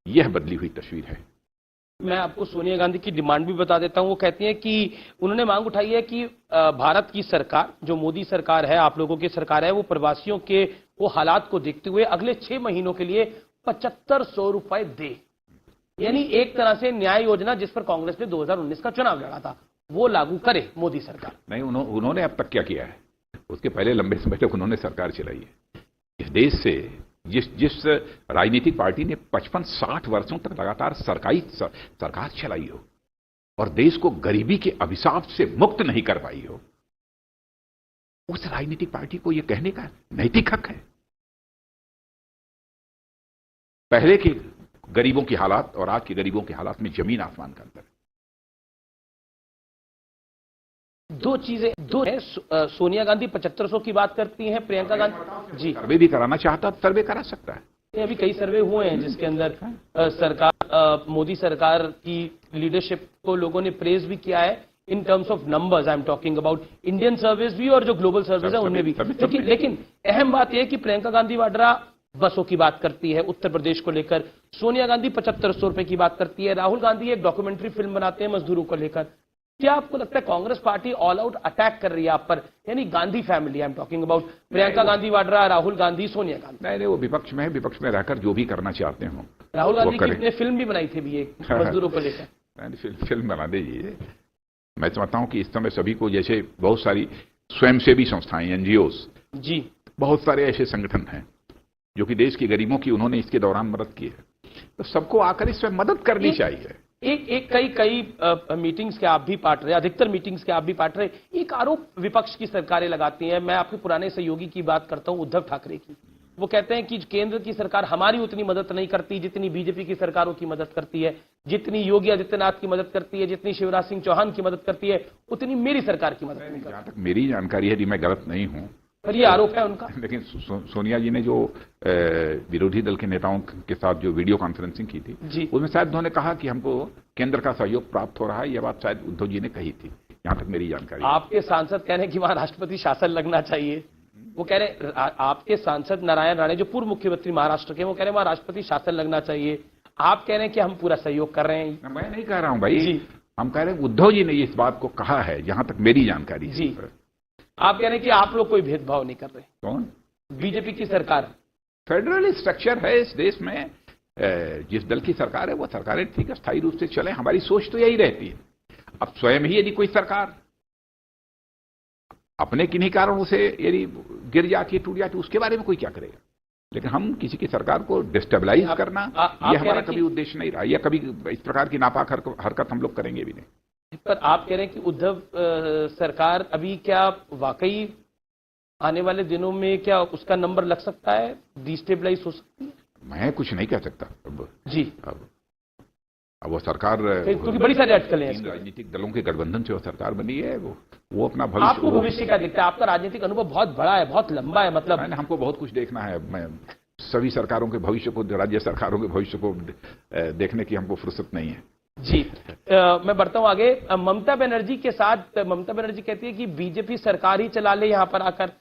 यह बदली हुई तस्वीर है। मैं आपको सोनिया गांधी की डिमांड भी बता देता हूं। वो कहती हैं कि उन्होंने मांग उठाई है कि भारत की सरकार, जो मोदी सरकार है, आप लोगों की सरकार है, वो प्रवासियों के वो हालात को देखते हुए अगले 6 महीनों के लिए 7500 रुपए दे। यानी एक तरह से न्याय योजना जिस पर कांग्रेस ने 2019 का चुनाव लड़ा था, वो लागू करे मोदी सरकार। नहीं, उन्होंने अब तक क्या किया है? उसके पहले लंबे समय तक उन्होंने सरकार चलाई है इस देश से। जिस राजनीतिक पार्टी ने 55-60 वर्षों तक लगातार सरकार चलाई हो और देश को गरीबी के अभिशाप से मुक्त नहीं कर पाई हो, उस राजनीतिक पार्टी को यह कहने का नैतिक हक है। पहले के गरीबों की हालात और आज के गरीबों के हालात में जमीन आसमान का अंतर है। दो है। सोनिया गांधी 7500 की बात करती हैं, प्रियंका गांधी जी सर्वे भी कराना चाहता तो सर्वे करा सकता है। अभी कई सर्वे हुए हैं जिसके अंदर मोदी सरकार की लीडरशिप को लोगों ने प्रेज भी किया है in terms of numbers. I am talking about Indian service भी और जो ग्लोबल सर्विस है उनमें भी। लेकिन अहम बात यह है कि प्रियंका गांधी वाड्रा बसों की बात करती है उत्तर प्रदेश को लेकर, सोनिया गांधी 7500 रुपए की बात करती है, राहुल गांधी एक डॉक्यूमेंट्री फिल्म बनाते हैं मजदूरों को लेकर। क्या आपको लगता है Congress party all out attack कर रही है आप पर? यानी Gandhi family, I am talking about Priyanka Gandhi Vadra, Rahul Gandhi, Sonia Gandhi. नहीं, वो विपक्ष में है, विपक्ष में रहकर जो भी करना चाहते हो। राहुल गांधी की अपने फिल्म भी बनाई थी भी एक मजदूरों को लेकर। फिल्म बना दीजिए। मैं समझता हूं कि इस समय सभी को, जैसे बहुत सारी स्वयंसेवी संस्थाएं, एनजीओस जी, बहुत सारे ऐसे संगठन हैं जो कि देश के गरीबों की उन्होंने इसके दौरान मदद की है, तो सबको आकर इसमें मदद करनी चाहिए। कई मीटिंग्स के आप भी पार्ट रहे, अधिकतर मीटिंग्स के आप भी पार्ट रहे। एक आरोप विपक्ष की सरकारें लगाती हैं, मैं आपके पुराने सहयोगी की बात करता हूं, उद्धव ठाकरे की। वो कहते हैं कि केंद्र की सरकार हमारी उतनी मदद नहीं करती जितनी बीजेपी की सरकारों की मदद करती है, जितनी योगी आदित्यनाथ की मदद करती है, जितनी शिवराज सिंह चौहान की मदद करती है, उतनी मेरी सरकार की मदद नहीं करती। जहां तक मेरी जानकारी है, यदि मैं गलत नहीं हूं, पर ये आरोप है उनका। लेकिन सोनिया जी ने जो विरोधी दल के नेताओं के साथ जो वीडियो कॉन्फ्रेंसिंग की थी, उसमें शायद उन्होंने कहा कि हमको केंद्र का सहयोग प्राप्त हो रहा है। यह बात शायद उद्धव जी ने कही थी, यहां तक मेरी जानकारी। आपके सांसद कह रहे हैं कि वहां राष्ट्रपति शासन लगना चाहिए। वो कह रहे, आपके सांसद नारायण राणे जो पूर्व मुख्यमंत्री महाराष्ट्र के, वो कह रहे हैं वहां राष्ट्रपति शासन लगना चाहिए। आप कह रहे हैं कि हम पूरा सहयोग कर रहे हैं। मैं नहीं कह रहा हूं भाई, हम कह रहे हैं उद्धव जी ने इस बात को कहा है, जहां तक मेरी जानकारी जी। आप कह रहे हैं कि आप लोग कोई भेदभाव नहीं कर रहे। कौन? बीजेपी की सरकार। फेडरल स्ट्रक्चर है इस देश में। जिस दल की सरकार है वो सरकारें ठीक है स्थायी रूप से चले, हमारी सोच तो यही रहती है। अब स्वयं ही यदि कोई सरकार अपने किन्हीं कारणों से यदि गिर जाती, टूट जाती, उसके बारे में कोई क्या करेगा? लेकिन हम किसी की सरकार को डिस्टेबलाइज करना, यह हमारा कभी उद्देश्य नहीं रहा, या कभी इस प्रकार की नापाक हरकत हम लोग करेंगे भी नहीं। पर आप कह रहे हैं कि उद्धव सरकार अभी क्या वाकई आने वाले दिनों में क्या उसका नंबर लग सकता है, डिस्टेबलाइज हो सकती है? मैं कुछ नहीं कह सकता अब जी। अब वो सरकार, क्योंकि बड़ी सारी अटकलें हैं, राजनीतिक दलों के गठबंधन से वो सरकार बनी है, वो अपना भविष्य। आपको भविष्य का दिखता है? आपका राजनीतिक अनुभव बहुत बड़ा है, बहुत लंबा है, मतलब हमको बहुत कुछ देखना है। मैं सभी सरकारों के भविष्य को, राज्य सरकारों के भविष्य को देखने की हमको फुर्सत नहीं है जी। मैं बढ़ता हूं आगे। ममता बनर्जी के साथ, ममता बनर्जी कहती है कि बीजेपी सरकार ही चला ले यहां पर आकर,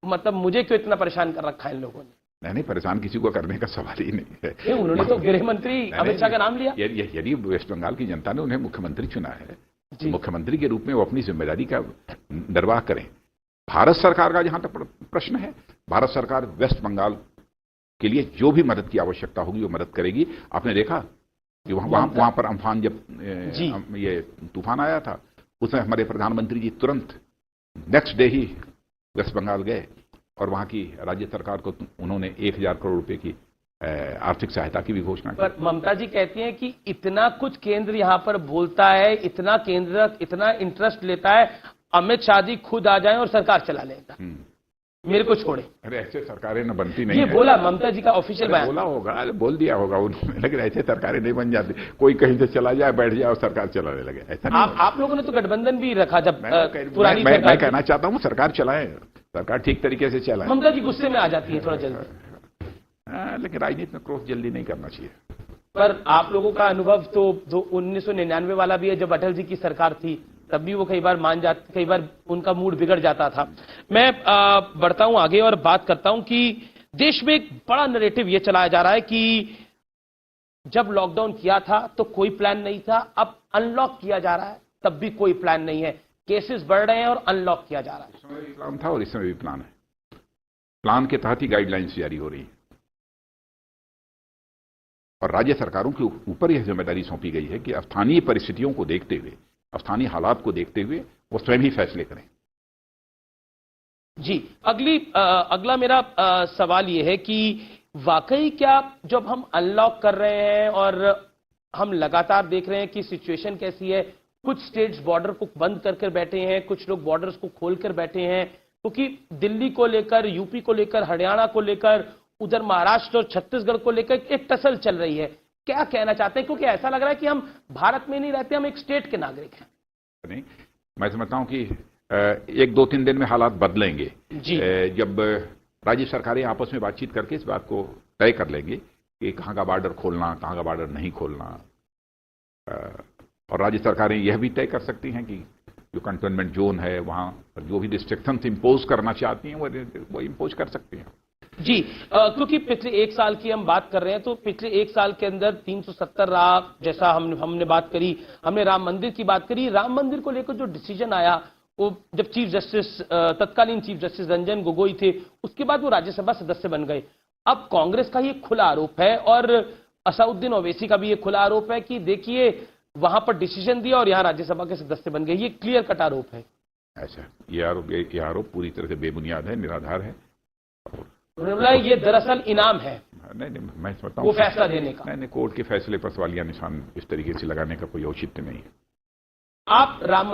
मतलब मुझे क्यों इतना परेशान कर रखा है इन लोगों ने? नहीं, परेशान किसी को करने का सवाल ही नहीं है। उन्होंने तो गृह मंत्री अमित शाह का नाम लिया। यदि वेस्ट बंगाल की जनता ने उन्हें मुख्यमंत्री चुना है, तो मुख्यमंत्री के रूप में वो अपनी जिम्मेदारी का निर्वाह करें। भारत सरकार का जहां तक प्रश्न है, भारत सरकार वेस्ट बंगाल के लिए जो भी मदद की आवश्यकता होगी वो मदद करेगी। आपने देखा कि वहां पर अम्फान जब ये तूफान आया था, उसमें हमारे प्रधानमंत्री जी तुरंत नेक्स्ट डे ही वेस्ट बंगाल गए और वहां की राज्य सरकार को उन्होंने 1000 करोड़ रुपए की आर्थिक सहायता की भी घोषणा की। पर ममता जी कहती हैं कि इतना कुछ केंद्र यहां पर बोलता है, इतना केंद्र इतना इंटरेस्ट लेता है, अमित शाह जी खुद आ जाए और सरकार चला लेगा, मेरे को छोड़े। अरे ऐसे सरकारें न बनती नहीं ये बोला ममता जी का ऑफिशियल बयान। बोला होगा, बोल दिया होगा उन्होंने, लेकिन ऐसे सरकारें नहीं बन जाती। कोई कहीं से चला जाए, बैठ जाए और सरकार चलाने लगे, ऐसा नहीं। आप लोगों ने तो गठबंधन भी रखा जब पुरानी मैं कहना चाहता हूँ सरकार चलाए, सरकार ठीक तरीके से चलाए। ममता जी गुस्से में आ जाती है थोड़ा जल्दी, लेकिन राजनीति में क्रोध जल्दी नहीं करना चाहिए। पर आप लोगों का अनुभव तो 1999 वाला भी है, जब अटल जी की सरकार थी, तब भी वो कई बार मान जाते, कई बार उनका मूड बिगड़ जाता था। मैं बढ़ता हूं आगे और बात करता हूं कि देश में एक बड़ा नैरेटिव ये चलाया जा रहा है कि जब लॉकडाउन किया था तो कोई प्लान नहीं था, अब अनलॉक किया जा रहा है तब भी कोई प्लान नहीं है, केसेस बढ़ रहे हैं और अनलॉक किया जा रहा है। इस समय भी प्लान था और इस समय भी प्लान है। प्लान के तहत ही गाइडलाइंस जारी हो रही है और राज्य सरकारों के ऊपर यह जिम्मेदारी सौंपी गई है कि स्थानीय परिस्थितियों को देखते हुए, स्थानीय हालात को देखते हुए वो स्वयं ही फैसले करें। जी, अगला मेरा सवाल यह है कि वाकई क्या जब हम अनलॉक कर रहे हैं और हम लगातार देख रहे हैं कि सिचुएशन कैसी है, कुछ स्टेट्स बॉर्डर को बंद करके बैठे हैं, कुछ लोग बॉर्डर्स को खोलकर बैठे हैं, क्योंकि दिल्ली को लेकर, यूपी को लेकर, हरियाणा को लेकर, उधर महाराष्ट्र और छत्तीसगढ़ को लेकर एक टसल चल रही है। क्या कहना चाहते हैं, क्योंकि ऐसा लग रहा है कि हम भारत में नहीं रहते, हम एक स्टेट के नागरिक हैं। नहीं, मैं समझता हूं कि एक दो तीन दिन में हालात बदलेंगे जी। जब राज्य सरकारें आपस में बातचीत करके इस बात को तय कर लेंगे कि कहां का बॉर्डर खोलना, कहां का बॉर्डर नहीं खोलना, और राज्य सरकारें यह भी तय कर सकती हैं कि जो कंटेनमेंट जोन है वहां जो भी रिस्ट्रिक्शंस इंपोज करना चाहती हैं वो इंपोज कर सकती हैं। जी, क्योंकि पिछले एक साल की हम बात कर रहे हैं, तो पिछले एक साल के अंदर 370 रहा, जैसा हमने बात करी, हमने राम मंदिर की बात करी। राम मंदिर को लेकर जो डिसीजन आया, वो जब चीफ जस्टिस, तत्कालीन चीफ जस्टिस रंजन गोगोई थे, उसके बाद वो राज्यसभा सदस्य बन गए। अब कांग्रेस का ये खुला आरोप है और असदुद्दीन ओवैसी का भी ये खुला आरोप है कि देखिए वहां पर डिसीजन दिया और यहां राज्यसभा के सदस्य बन गए। ये क्लियर कट आरोप है। ऐसा ये आरोप पूरी तरह से बेबुनियाद है, निराधार है। ये दरअसल इनाम है। नहीं, मैं समझता हूं वो फैसला देने का। नहीं, कोर्ट के फैसले पर सवालिया निशान इस तरीके से लगाने का कोई औचित्य नहीं है। आप राम